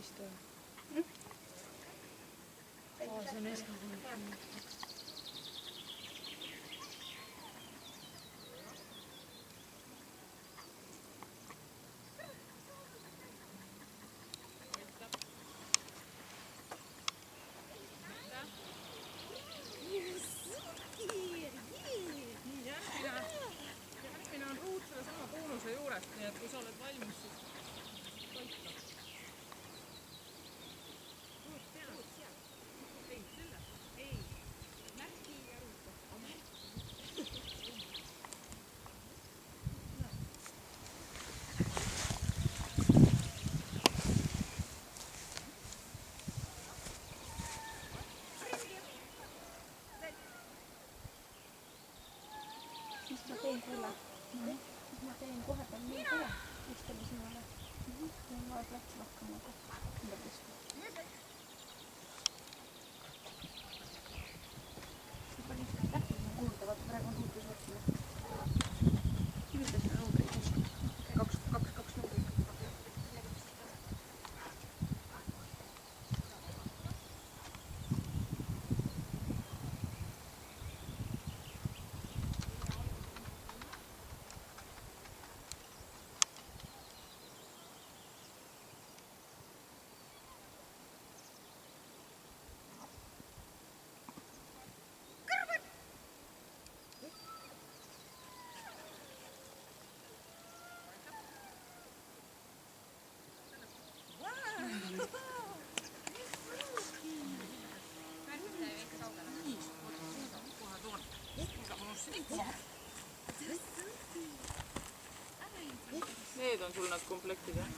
istu. See on eskakool. Järgmine on ruut selle sama boonuse juurest, nii et kui sa oled valmis, siis toita. Ruut seal. Ei, selle. Ei. Märki ja ruuta. Siis ma teen selle. Siis ma teen kohe peal nii kohe. Istame sinule. Ja ma plats rohkem nagu. See pani täpselt kuulda, vaata praegu on ruutus võtsime. Üldse selle numbri. 2 numbri. Need on sul need komplektid, jah?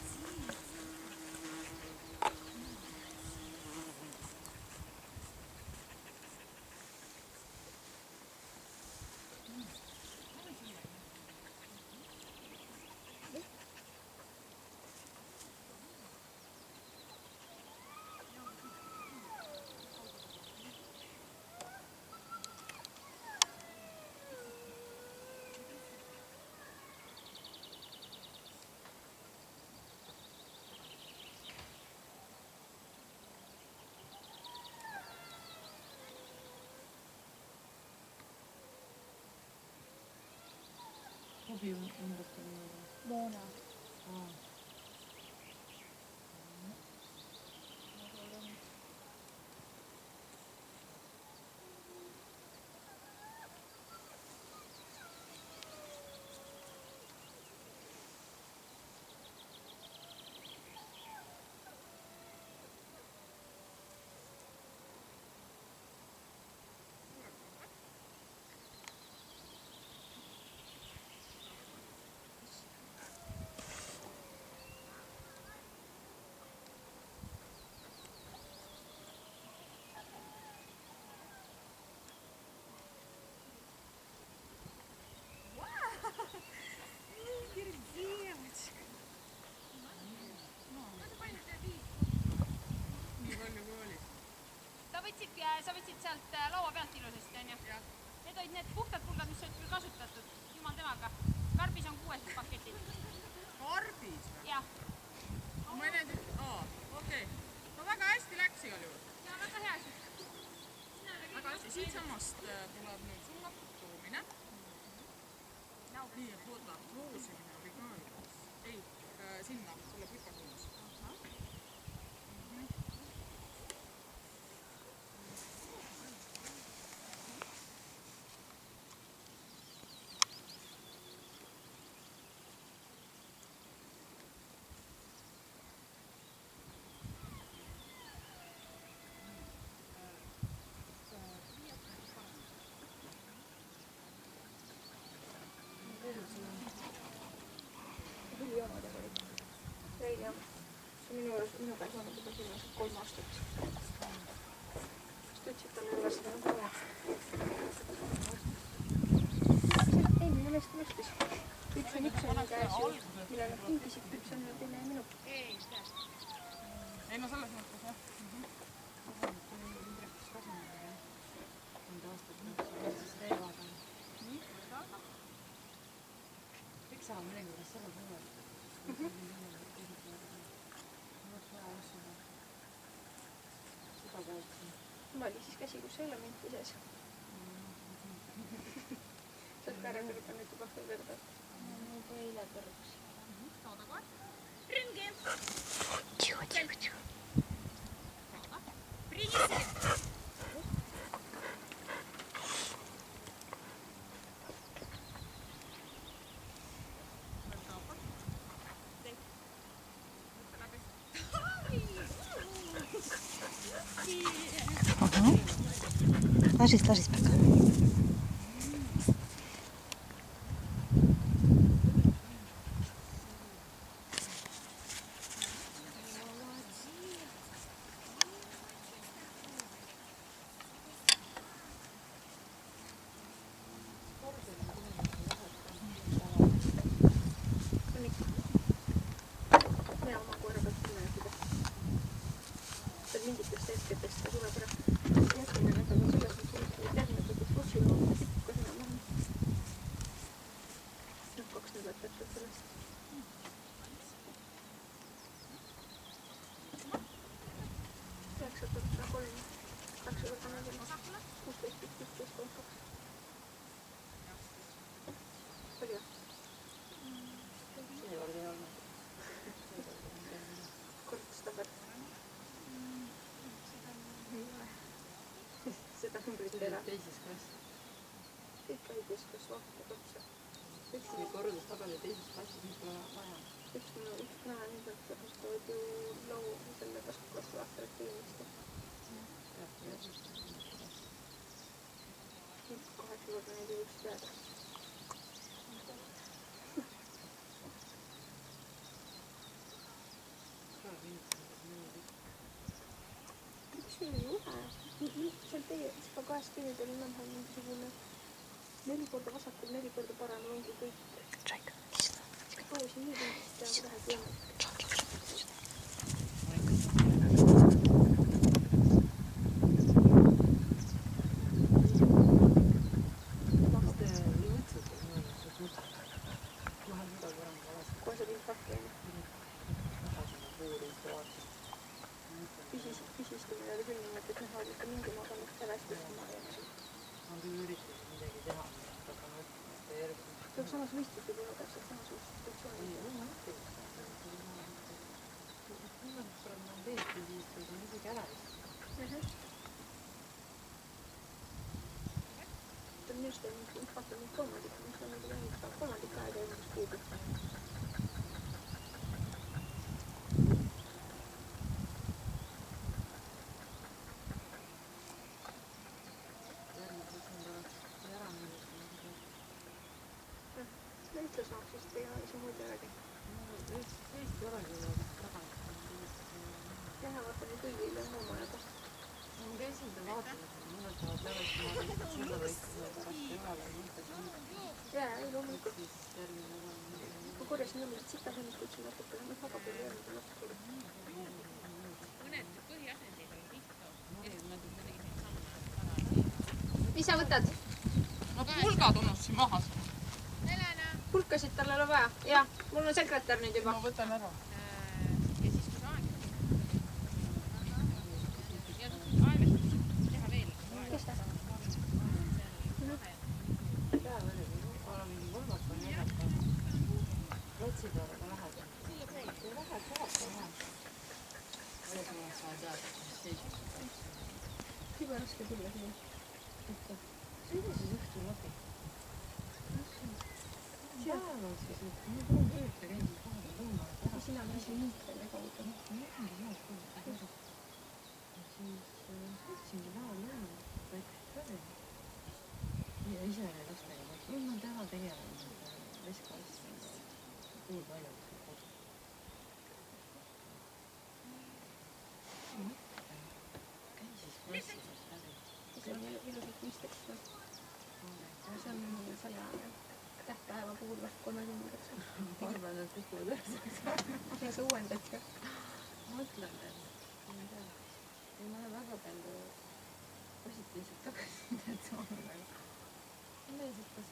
Hobi umbes on Moona. Sa võtsid sealt laua pealt ilusasti, on ju? Need olid need puhtad pulgad, mis olid küll kasutatud. Jumal temaga. Karbis on 6 paketid. Karbis või? Jah. Ma ei näinud, okei. No väga hästi läks igal juhul. Ja väga hea. Väga hästi. Siitsamast tuleb nüüd suunatud toomine. Nii, et oota, roosimine oli ka juures. Ei, sinna, selle pika suunas. Hülijoonadega olid. Reili on minu juures, minu käes olnud juba silmas 3 aastat. Kas ta ütlesid talle üles seda sama? Eelmine meest mõistis. Üks on Iksoni käes ju, mille nad kingisid, üks on teine minu. Ei no selles mõttes, jah. Saame mõningast selle puhul. oli siis käsi, kus ei ole minti sees. sa oled ka ära kõrganud nüüd juba kõrged. Juba eile kõrgus. Tooda kohe. Ringi. Принеси. Ложись пока. Mina oma koera pealt tunne õppida. See on mingitest hetketest ja tuleb ära. Jätkime nädala selles mõttes, et järgmine kutsu jooma kas enam-vähem. 2 nädalat täpselt sellest. Üheksa korda 3, 8 korda 4, 16, 16, 32. Palju? Seekord ei olnud. Kordstabel. Seda numbrit ei ole. Teises klass. Kõik käides, kas vaatad otsa. Üks oli kordustabeli teises klassis, mis pole vaja. Üks näe nii pealt kasutavad ju lau selle taskuklasse vastavalt inimeste. 8 korda neid ei võiks teada. Mis meil ei ole? Seal teie kahest kivid oli enam-vähem mingisugune 4 korda vasakul, 4 korda paremal ongi kõik. Proovisin nii tundist teha vähegi võimalik. Kohe saab infarkti aina. Püsistumine oli küll niimoodi, et näha oli ikka mingi maganud sellest, et ma jääsin. Ma küll üritasin midagi teha, aga ma ütlen, et ei järgi. Peaks samas võistlus võib olla täpselt samasugust situatsiooni. Kui ma teedki, siis on isegi ära vist. See on just infarkt on nüüd kolmandik, mis on nüüd läinud kolmandik aega eelmist kuuga. Ütle saaks vist ei ole see muud järgi. Eesti olegi tagasi. Jah, vaata nii kõigil on oma juba. Ma käisin ta vaatamas, et mõned tahavad lävest, ma lihtsalt selle võiksime pärast ei ole mõttesin. Jaa, ei loomulikult. Siis järgmine nädal. Ma korjasin nõmmised sitasõnnist võtsin natukene, ma väga palju ei olnud natuke. Mõned põhiasendeid on pihta. Mis sa võtad? No pulgad unustasin maha. Pulkasid tal ei ole vaja. Jah, mul on sekretär nüüd juba. Ma võtan ära. Ja siis kui sa aeg ja aeglased teha veel. Kes ta? Olen mingi kolmapäeval nädal. Rotsi peale ka läheb. See läheb kohata läheb. Võib-olla sa tead, mis seisus. Juba raske tulla siia. Sõida siis õhtul läbi. Päeval siis, et nüüd on tööta käinud kohal lõunal ära. Sina on ise liiklane kaudu. Siis võtsingi päeval lõunal, väikest töö. Ja ise oli lastega. Ma täna tegelen vestklassi puulpaljalt kodus. Käi siis klassis läbi. See on ilusalt mõisteks. See on selle tähtpäeva puhul vast 30-ndaks. Ma arvan, et kukuvad üheseks. Ja sa uuendad ka. Mõtlen veel. Ma ei tea. Ei, ma väga palju positiivselt tagasisidet saanud. Ma esitas.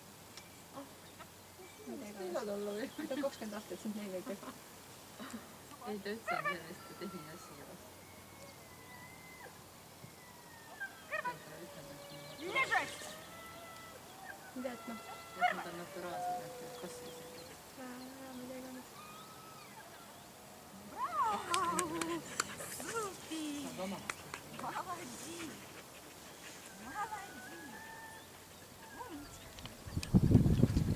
Mis teevad olla või? Ta on 20 aastat sind neil ei tee. Ei, ta üldse on sellist tehniline asi. jätma. et nad on naturaalsed, et kasvamised. Mida iganes. Nad omad.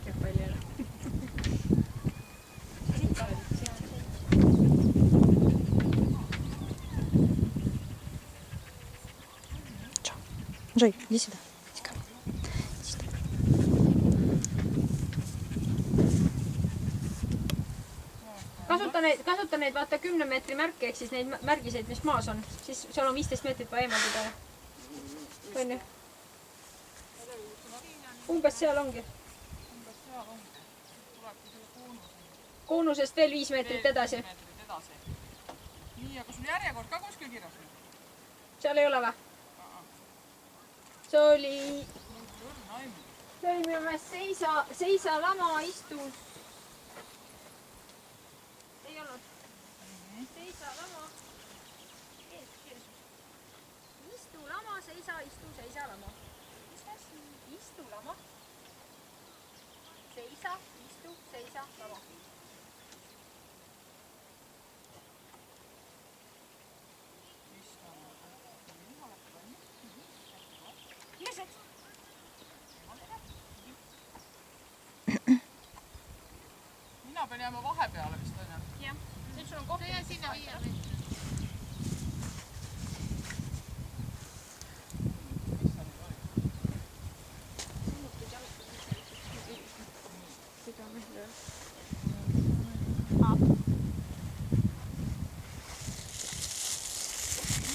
Käib palju jälle. Джой, иди сюда. Kasuta neid vaata 10 meetri märke, ehk siis neid märgiseid, mis maas on. Siis seal on 15 meetrit vaja eemaldada. Onju. Umbes seal ongi. Koonusest veel 5 meetrit edasi. Nii, aga sul järjekord ka kuskil kirjas või? Seal ei ole või? See oli minu meelest seisa lama istus. Ei olnud. Seisa lama. Istu lama, seisa, istu, seisa lama. Mis asi? Istu lama. Seisa, istu, seisa lama. Mina pean jääma vahepeale vist onju. Jah, nüüd sul on koht. See jää sinna 5 meetri.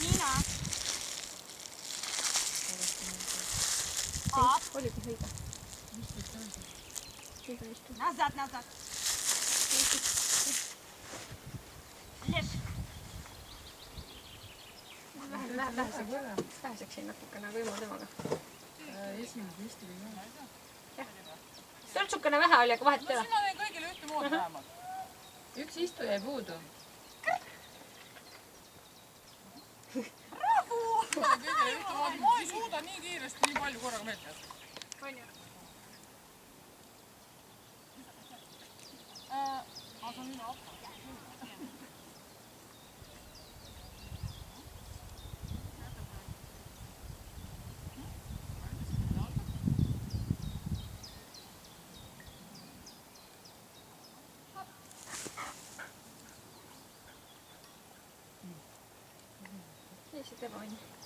Nina. Oligi õige. Istu. Назад, назад. Läheseks siin natukene võimu temaga. Esimene istub ei ole. Töltsukene vähe oli, aga vahet ei ole. Sina teen kõigile ühtemoodi vähemalt. Üks istuja jäi puudu. Kõigile ühtemoodi. Ma ei suuda nii kiiresti nii palju korraga meelde. Onju. Ma saan üle appa. Nii see tema on.